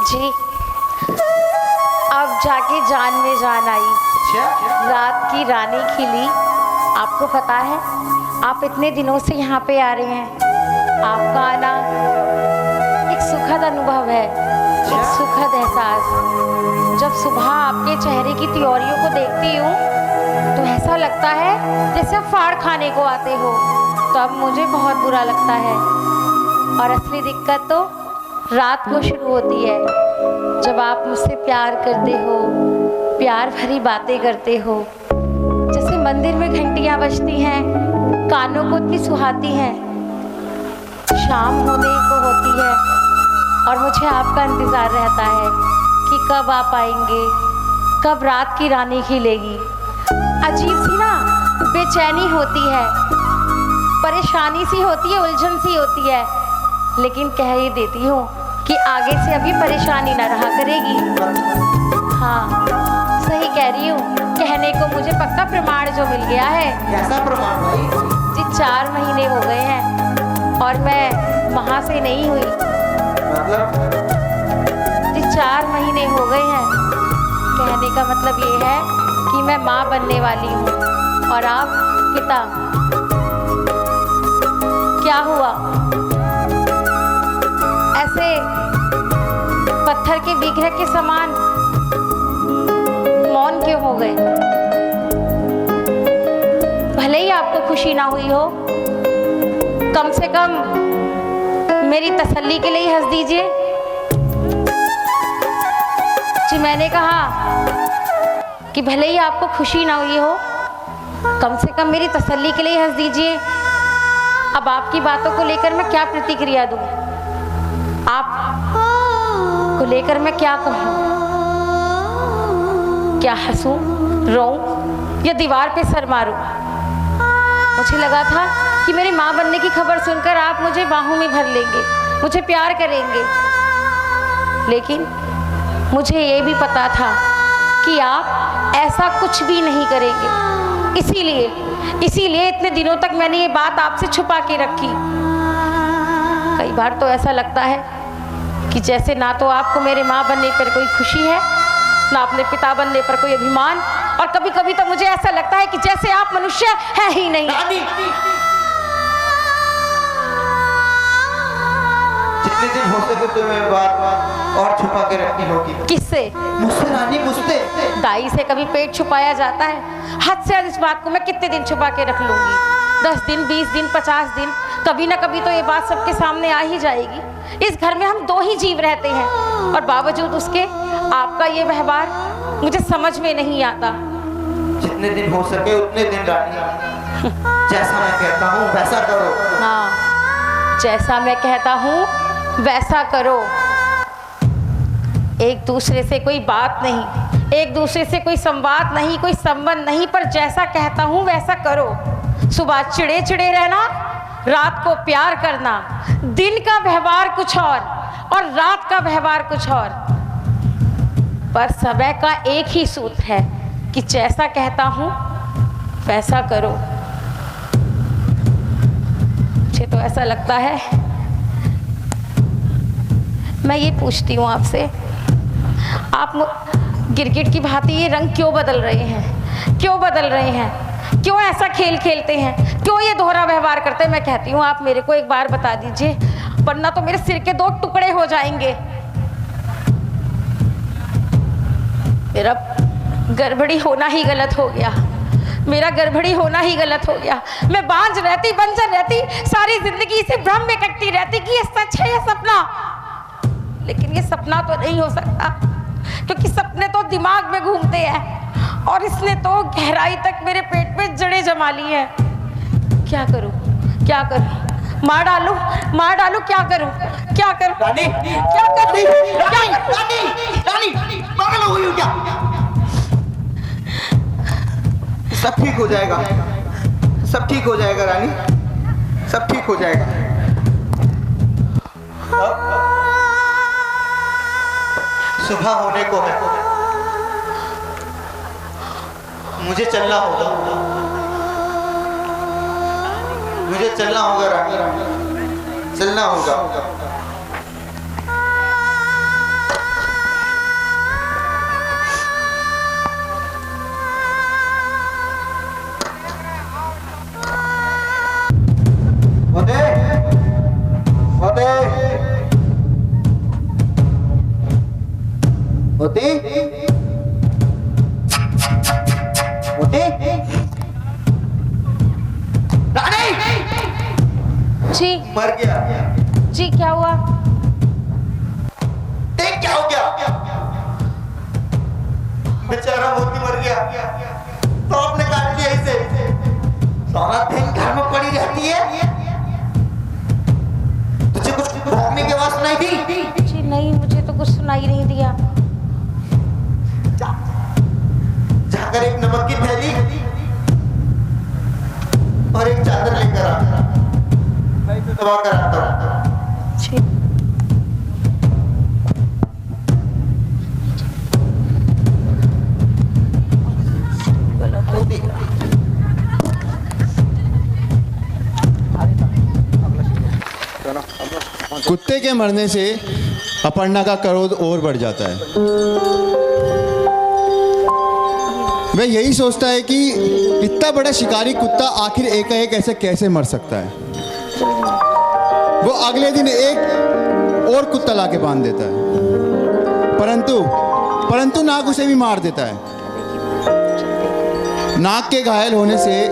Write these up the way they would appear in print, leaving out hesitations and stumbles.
जी, अब जाके जान में जान आई। रात की रानी खिली। आपको पता है, आप इतने दिनों से यहाँ पे आ रहे हैं। आपका आना एक सुखद अनुभव है, एक सुखद एहसास। जब सुबह आपके चेहरे की त्योरियों को देखती हूँ तो ऐसा लगता है जैसे आप फाड़ खाने को आते हो। तो अब मुझे बहुत बुरा लगता है। और असली दिक्कत तो रात को शुरू होती है, जब आप मुझसे प्यार करते हो, प्यार भरी बातें करते हो। जैसे मंदिर में घंटियाँ बजती हैं, कानों को इतनी सुहाती हैं। शाम होने को होती है और मुझे आपका इंतज़ार रहता है कि कब आप आएंगे, कब रात की रानी खिलेगी। अजीब सी ना बेचैनी होती है, परेशानी सी होती है, उलझन सी होती है। लेकिन कह ही देती हूँ कि आगे से अभी परेशानी ना रहा करेगी। हाँ, सही कह रही हूँ। कहने को मुझे पक्का प्रमाण जो मिल गया है। कैसा प्रमाण भाई? जी, 4 महीने हो गए हैं और मैं वहाँ से नहीं हुई। मतलब? जी, 4 महीने हो गए हैं। कहने का मतलब ये है कि मैं माँ बनने वाली हूँ और आप पिता। क्या हुआ? ऐसे पत्थर के विग्रह के समान मौन क्यों हो गए? भले ही आपको खुशी ना हुई हो, कम से कम मेरी तसल्ली के लिए हंस दीजिए। जी, मैंने कहा कि भले ही आपको खुशी ना हुई हो, कम से कम मेरी तसल्ली के लिए हंस दीजिए। अब आपकी बातों को लेकर मैं क्या प्रतिक्रिया दूं? आप को लेकर मैं क्या कहूं? क्या हंसूं, रोऊं या दीवार पे सर मारूं? मुझे लगा था कि मेरी माँ बनने की खबर सुनकर आप मुझे बाहों में भर लेंगे, मुझे प्यार करेंगे। लेकिन मुझे ये भी पता था कि आप ऐसा कुछ भी नहीं करेंगे। इसीलिए इतने दिनों तक मैंने ये बात आपसे छुपा के रखी। कई बार तो ऐसा लगता है कि जैसे ना तो आपको मेरे माँ बनने पर कोई खुशी है, ना अपने पिता बनने पर कोई अभिमान, और कभी कभी तो मुझे ऐसा लगता है कि जैसे आप मनुष्य है ही नहीं। जितने दिन हो सके तुम्हें बात और छुपा के रखनी होगी। किससे? मुझसे रानी, मुझसे। दाई से कभी पेट छुपाया जाता है? हद से हद इस बात को मैं कितने दिन छुपा के रख लूंगी? 10 दिन, 20 दिन, 50 दिन, कभी ना कभी तो ये बात सबके सामने आ ही जाएगी। इस घर में हम 2 ही जीव रहते हैं और बावजूद उसके आपका ये व्यवहार मुझे समझ में नहीं आता। जितने दिन हो सके उतने दिन रानी, जैसा मैं कहता हूँ वैसा करो। हाँ, जैसा मैं कहता हूँ वैसा करो। एक दूसरे से कोई बात नहीं, एक दूसरे से कोई संवाद नहीं, कोई संबंध नहीं, पर जैसा कहता हूँ वैसा करो। सुबह चिड़े चिड़े रहना, रात को प्यार करना। दिन का व्यवहार कुछ और रात का व्यवहार कुछ और, पर समय का एक ही सूत्र है कि जैसा कहता हूँ वैसा करो। मुझे तो ऐसा लगता है, मैं ये पूछती हूँ आपसे, आप गिरगिट की भांति ये रंग क्यों बदल रहे हैं? क्यों बदल रहे हैं? क्यों ऐसा खेल खेलते हैं? क्यों ये दोहरा व्यवहार करते हैं? मैं कहती हूँ आप मेरे को एक बार बता दीजिए, वरना तो मेरे सिर के 2 टुकड़े हो जाएंगे। मेरा गड़बड़ी होना ही गलत हो गया, मेरा गड़बड़ी होना ही गलत हो गया। मैं बांझ रहती, बंजर रहती, सारी जिंदगी इसी भ्रम में कटती रहती कि ये सच है या सपना। लेकिन ये सपना तो नहीं हो सकता, क्योंकि सपने तो दिमाग में घूमते हैं और इसने तो गहराई तक मेरे पेट में जड़ें जमा ली हैं। क्या करूं, क्या करूं? मार डालूं, क्या करूं, क्या करूं? रानी, क्या करूं? रानी, पागल हो गई हो क्या? सब ठीक हो जाएगा, सब ठीक हो जाएगा रानी, सब ठीक हो जाएगा। सुबह होने को है, मुझे चलना होगा, मुझे चलना होगा रानी, चलना होगा। मोती मोती रानी जी मर गया। जी क्या हुआ? देख क्या हो गया, बेचारा मोती मर गया। तो आपने काट दिया इसे, सारा दिन घर में पड़ी रहती है। तुझे कुछ भौंकने की आवाज सुनाई दी? जी नहीं, मुझे तो कुछ सुनाई नहीं दिया। जाकर एक नमक की थैली और एक चादर लेकर आ, मैं इसे दवा कराता हूँ। जी कुत्ते के मरने से अपर्णा का क्रोध और बढ़ जाता है। वह यही सोचता है कि इतना बड़ा शिकारी कुत्ता आखिर एकाएक ऐसे कैसे मर सकता है। वो अगले दिन एक और कुत्ता लाके बांध देता है, परंतु नाग उसे भी मार देता है। नाग के घायल होने से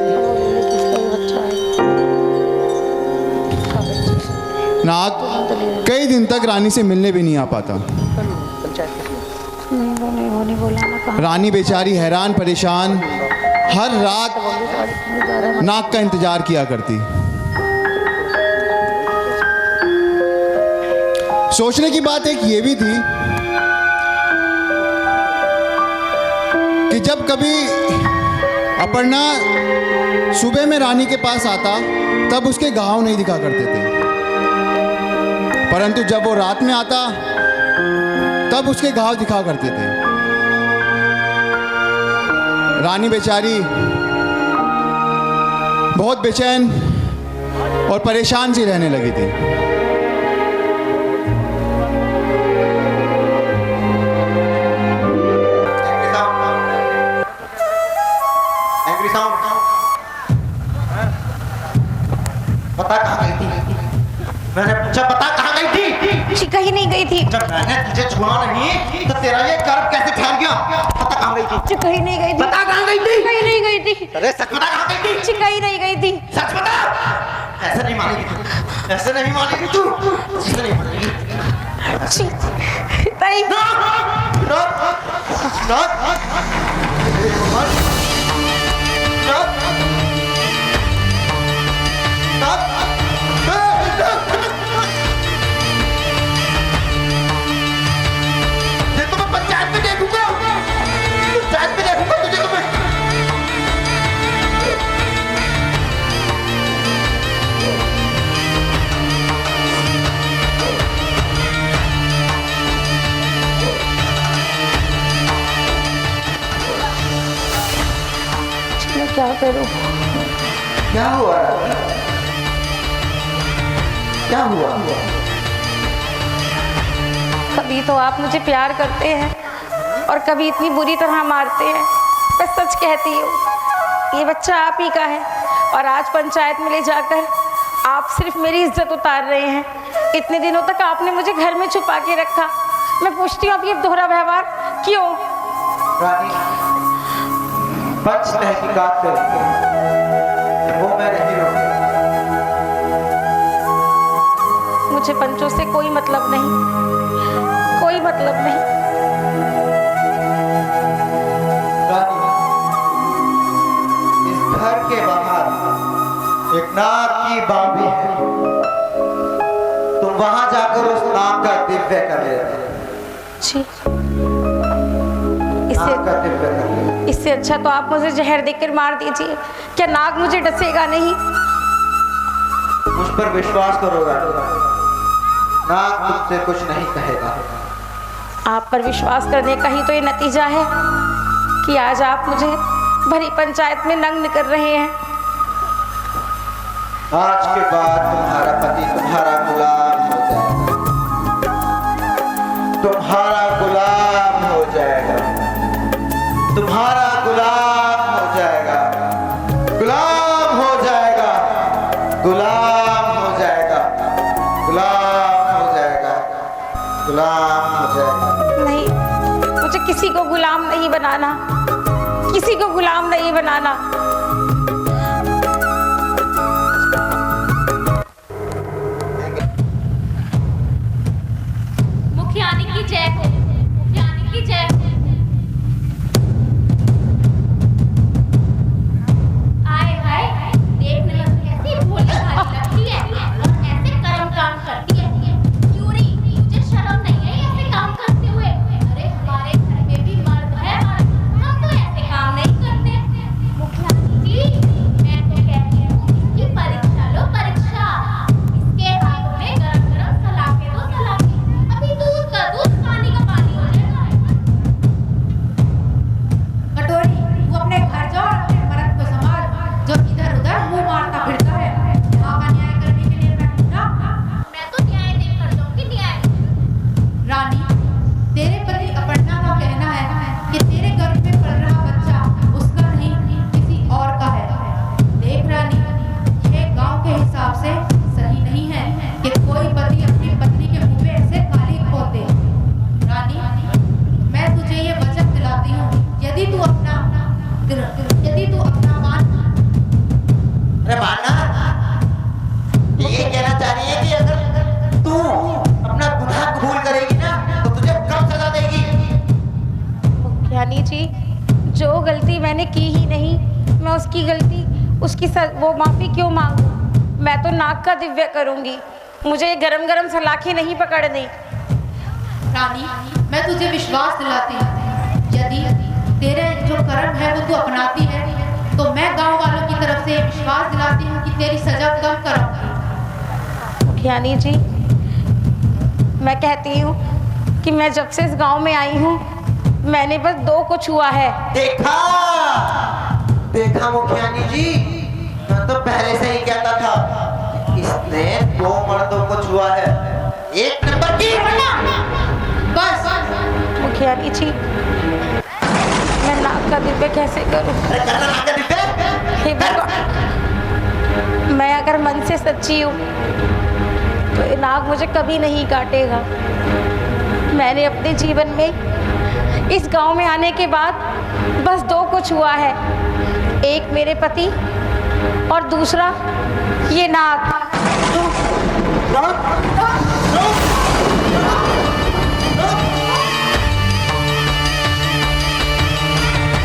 नाग कई दिन तक रानी से मिलने भी नहीं आ पाता। वो नहीं बोला ना कहा। रानी बेचारी हैरान परेशान हर रात नाग का इंतजार किया करती। सोचने की बात एक ये भी थी कि जब कभी अपर्णा सुबह में रानी के पास आता तब उसके घाव नहीं दिखा करते थे, परंतु जब वो रात में आता तब उसके घाव दिखा करते थे। रानी बेचारी बहुत बेचैन और परेशान सी रहने लगी थी। पता कहाँ गई थी? मैंने पूछा पता कहाँ गई थी? जी कहीं नहीं गई थी। जब मैंने तुझे छुआ नहीं तो तेरा ये गर्व कैसे फैल गया? पता कहाँ गई थी? जी कहीं नहीं गई थी। पता कहाँ गई थी? कहीं नहीं गई थी। अरे सच बता कहाँ गई थी? जी कहीं नहीं गई थी। सच बता। ऐसे नहीं मानेगी तू, ऐसे नहीं मानेगी तू, ऐसे नहीं मानेगी। जी नहीं। पंचायत में देखूंगा तुझे तो मैं। मैं क्या करूं? क्या हुआ? क्या हुआ? कभी तो आप मुझे प्यार करते हैं और कभी इतनी बुरी तरह मारते हैं। मैं सच कहती हूँ ये बच्चा आप ही का है और आज पंचायत में ले जाकर आप सिर्फ मेरी इज्जत उतार रहे हैं। इतने दिनों तक आपने मुझे घर में छुपा के रखा। मैं पूछती हूँ आप ये दोहरा व्यवहार क्यों? रानी, पंच तहकीकात करेंगे, वो मैं नहीं रोकूंगा। मुझे पंचों से कोई मतलब नहीं, कोई मतलब नहीं। रानी, इस घर के बाहर एक नाग की बाबी है, तुम वहां जाकर उस नाग का दिव्य कर लेते। जी नाग का दिव्य कर लेते। इससे अच्छा तो आप मुझे जहर देकर मार दीजिए। क्या नाग मुझे डसेगा नहीं? मुझ पर विश्वास करो रानी, नाग तुमसे कुछ नहीं कहेगा। आप पर विश्वास करने का ही तो ये नतीजा है कि आज आप मुझे भरी पंचायत में नग्न कर रहे हैं। आज के बाद तुम्हारा पति तुम्हारा गुलाम हो जाएगा, तुम्हारा गुलाम हो जाएगा, तुम्हारा गुलाम हो जाएगा, गुलाम हो जाएगा, गुलाम हो जाएगा, गुलाम हो जाएगा, गुलाम हो जाएगा। नहीं, किसी को गुलाम नहीं बनाना, किसी को गुलाम नहीं बनाना। मुखियानी की जय हो, मुखियानी की जय हो। आए हाय, देखने में कैसी भोली भाली लगती है और ऐसे कर्म काम करती है। क्यूरी, मुझे शर्म नहीं है ऐसे काम करते हुए। अरे हमारे घर में भी मर्द है, हम तो ऐसे काम नहीं करते। मुखियानी जी, मैं तो कहती हूँ इसकी परीक्षा लो, परीक्षा। इसके हाथ में गरम गरम सलाखे दो, सलाखे। अभी दूध का दूध, पानी का पानी हो जाएगा। कटोरी, तू अपने घर जाओ और अपने मर्द को संभाल, जो इधर उधर मुंह मारता फिरता है। यहाँ का न्याय करने के लिए मैं हूं ना। मैं तो न्याय देकर जाऊंगी, न्याय। रानी, तेरे पति अपर्णा का कहना है कि तेरे गर्भ में पल रहा बच्चा उसका नहीं, किसी और का है। देख रानी, ये गांव के हिसाब से सही नहीं है कि कोई पति अपनी पत्नी के मुंह में ऐसे गाली खोदे। रानी, मैं तुझे ये वचन दिलाती हूँ, यदि तू अपना मान। अरे माना, ये कहना चाह रही है कि अगर तू अपना गुनाह कबूल करेगी ना तो तुझे कब सजा देगी? मुखियानी जी, जो गलती मैंने की ही नहीं, मैं उसकी गलती, वो माफ़ी क्यों मांगूं? मैं तो नाक का दिव्य करूंगी, मुझे ये गरम गरम सलाखें नहीं पकड़नी। रानी, मैं तुझे विश्वास दिलाती हूँ, यदि तेरे जो कर्म है वो तू अपनाती है तो मैं गांव वालों की तरफ से विश्वास दिलाती हूँ कि तेरी सजा कम कराऊंगी। मुखियानी जी, मैं कहती हूँ कि मैं जब से इस गांव में आई हूँ, मैंने बस 2 को छुआ है। देखा देखा मुखियानी जी, मैं तो पहले से ही कहता था इसने 2 मर्दों को छुआ है। 1 नंबर की बस मुखियानी जी, मैं नाक का दिव्य कैसे करूं? अरे करना नाक का दिव्य। हे भगवान, मैं अगर मन से सच्ची हूँ तो ये नाग मुझे कभी नहीं काटेगा। मैंने अपने जीवन में इस गांव में आने के बाद बस 2 को छुआ है, एक मेरे पति और दूसरा ये नाग।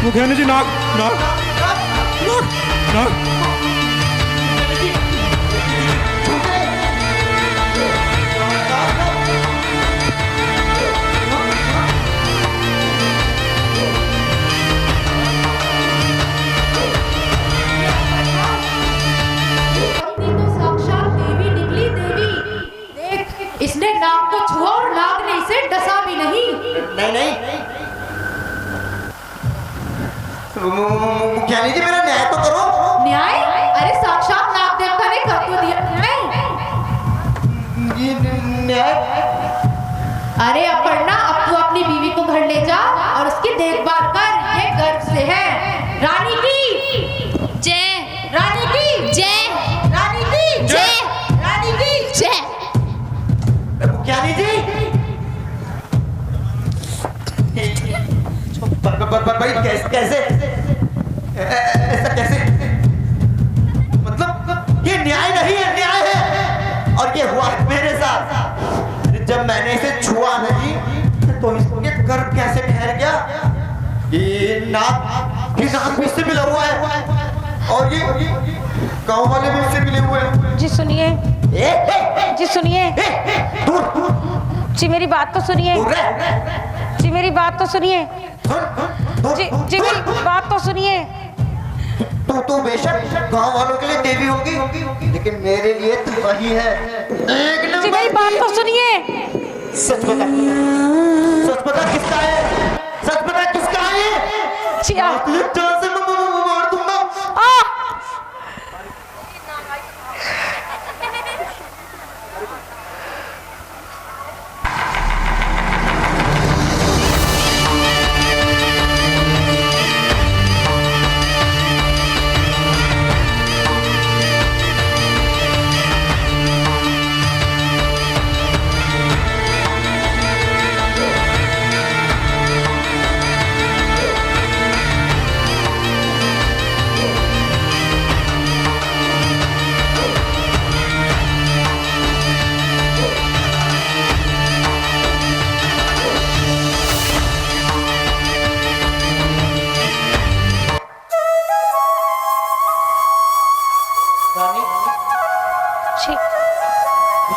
मुखियानी जी, नाक नाक नाक नाक। इसने नाग को छुआ और नाग ने इसे डसा भी नहीं। नहीं मुखियानी जी, मेरा न्याय तो करो। न्याय? अरे साक्षात नाग देवता ने कर तो दिया न्याय। अरे अपर्णा, अब तू अपनी बीवी को घर ले जा और उसकी देखभाल कर, ये गर्व से है। रानी की जय, रानी की जय, रानी की जय, रानी की जय। मुखियानी जी, भाई कैसे ऐसा कैसे? मतलब ये न्याय नहीं है, अन्याय है। और ये हुआ मेरे साथ। जब मैंने इसे छुआ नहीं तो इसके गर्भ कैसे ठहर गया? ये नाक भी इससे मिला हुआ है और ये गांव वाले भी इससे मिले हुए हैं। जी सुनिए, जी सुनिए, जी मेरी बात तो सुनिए, जी मेरी बात तो सुनिए, जी मेरी बात तो सुनिए। तो बेशक गांव वालों के लिए देवी होगी, लेकिन मेरे लिए तो वही है। एक जी मेरी बात तो सुनिए। सच बता किसका है? सच बता किसका है? जी जान से मार दूंगा।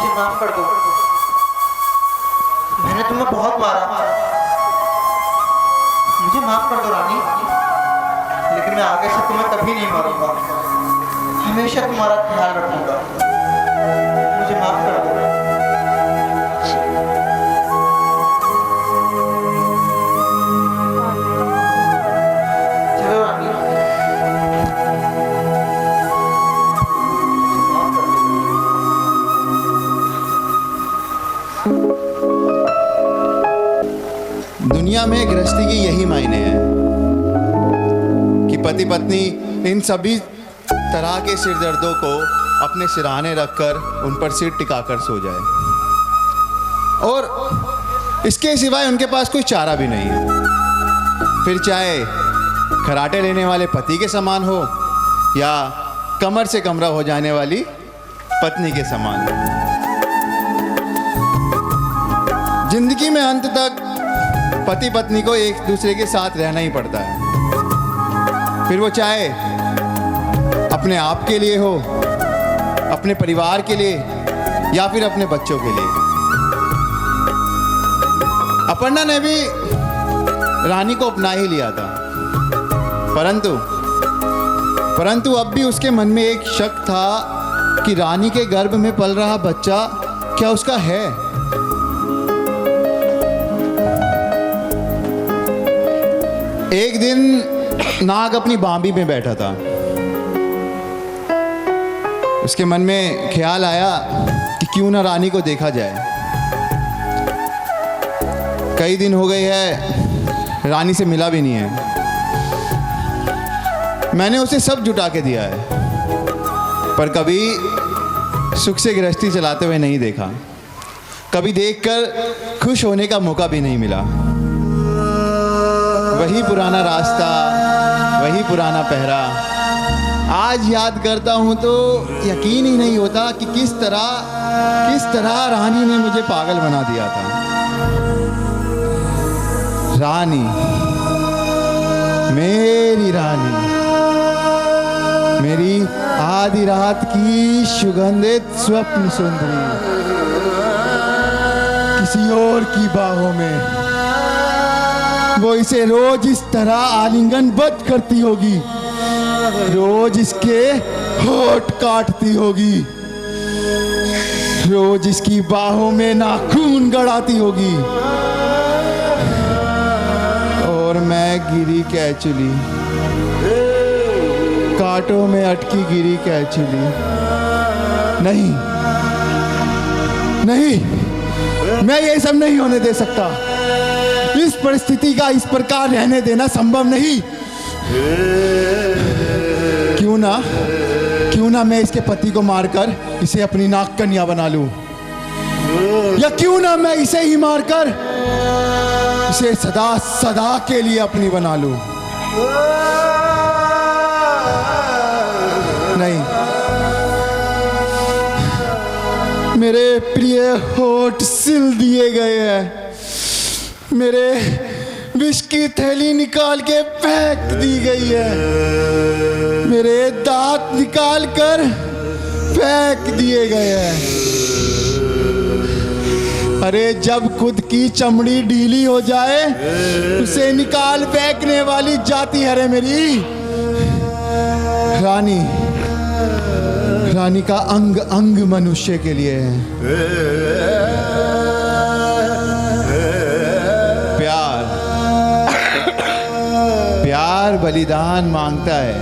मुझे माफ कर दो। मैंने तुम्हें बहुत मारा, मुझे माफ कर दो रानी। लेकिन मैं आगे से तुम्हें कभी नहीं मारूंगा, हमेशा तुम्हारा ख्याल रखूंगा। मुझे माफ कर दो। चलो रानी, माफ कर दो। दुनिया में गृहस्थी की यही मायने हैं कि पति पत्नी इन सभी तरह के सिर दर्दों को अपने सिरहाने रखकर उन पर सिर टिकाकर सो जाए, और इसके सिवाय उनके पास कोई चारा भी नहीं है। फिर चाहे खराटे लेने वाले पति के समान हो या कमर से कमरा हो जाने वाली पत्नी के समान। जिंदगी में अंत तक पति पत्नी को एक दूसरे के साथ रहना ही पड़ता है, फिर वो चाहे अपने आप के लिए हो, अपने परिवार के लिए या फिर अपने बच्चों के लिए। अपर्णा ने भी रानी को अपना ही लिया था, परंतु अब भी उसके मन में एक शक था कि रानी के गर्भ में पल रहा बच्चा क्या उसका है। एक दिन नाग अपनी बांबी में बैठा था। उसके मन में ख्याल आया कि क्यों ना रानी को देखा जाए। कई दिन हो गए हैं रानी से मिला भी नहीं है। मैंने उसे सब जुटा के दिया है, पर कभी सुख से गृहस्थी चलाते हुए नहीं देखा, कभी देखकर खुश होने का मौका भी नहीं मिला। वही पुराना रास्ता, वही पुराना पहरा। आज याद करता हूँ तो यकीन ही नहीं होता कि किस तरह रानी ने मुझे पागल बना दिया था। रानी, मेरी रानी, मेरी आधी रात की सुगंधित स्वप्न सुंदरी, किसी और की बाहों में वो इसे रोज इस तरह आलिंगनबद्ध करती होगी, रोज इसके होठ काटती होगी, रोज इसकी बाहों में नाखून गड़ाती होगी, और मैं गिरी कैचुली, कांटों में अटकी गिरी कैचुली। नहीं नहीं, मैं ये सब नहीं होने दे सकता। इस परिस्थिति का इस प्रकार रहने देना संभव नहीं। क्यों ना मैं इसके पति को मारकर इसे अपनी नाग कन्या बना लूं, या क्यों ना मैं इसे ही मारकर इसे सदा सदा के लिए अपनी बना लूं। नहीं, मेरे प्रिय होठ सिल दिए गए हैं, मेरे विष की थैली निकाल के फेंक दी गई है, मेरे दांत निकाल कर फेंक दिए गए हैं। अरे जब खुद की चमड़ी ढीली हो जाए उसे निकाल फेंकने वाली जाति है रे मेरी। रानी का अंग अंग मनुष्य के लिए है। प्यार बलिदान मांगता है,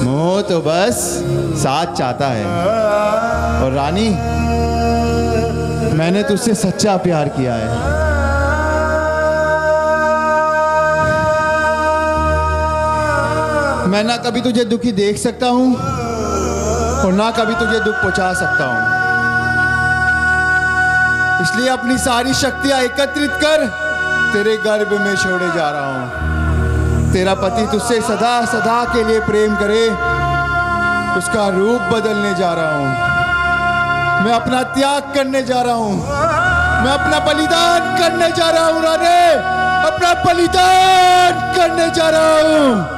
मोह तो बस साथ चाहता है। और रानी, मैंने तुझसे सच्चा प्यार किया है। मैं ना कभी तुझे दुखी देख सकता हूं और ना कभी तुझे दुख पहुंचा सकता हूं। इसलिए अपनी सारी शक्तियां एकत्रित कर तेरे गर्भ में छोड़े जा रहा हूं। तेरा पति तुझसे सदा सदा के लिए प्रेम करे, उसका रूप बदलने जा रहा हूं। मैं अपना त्याग करने जा रहा हूं, मैं अपना बलिदान करने जा रहा हूं रानी, अपना बलिदान करने जा रहा हूं।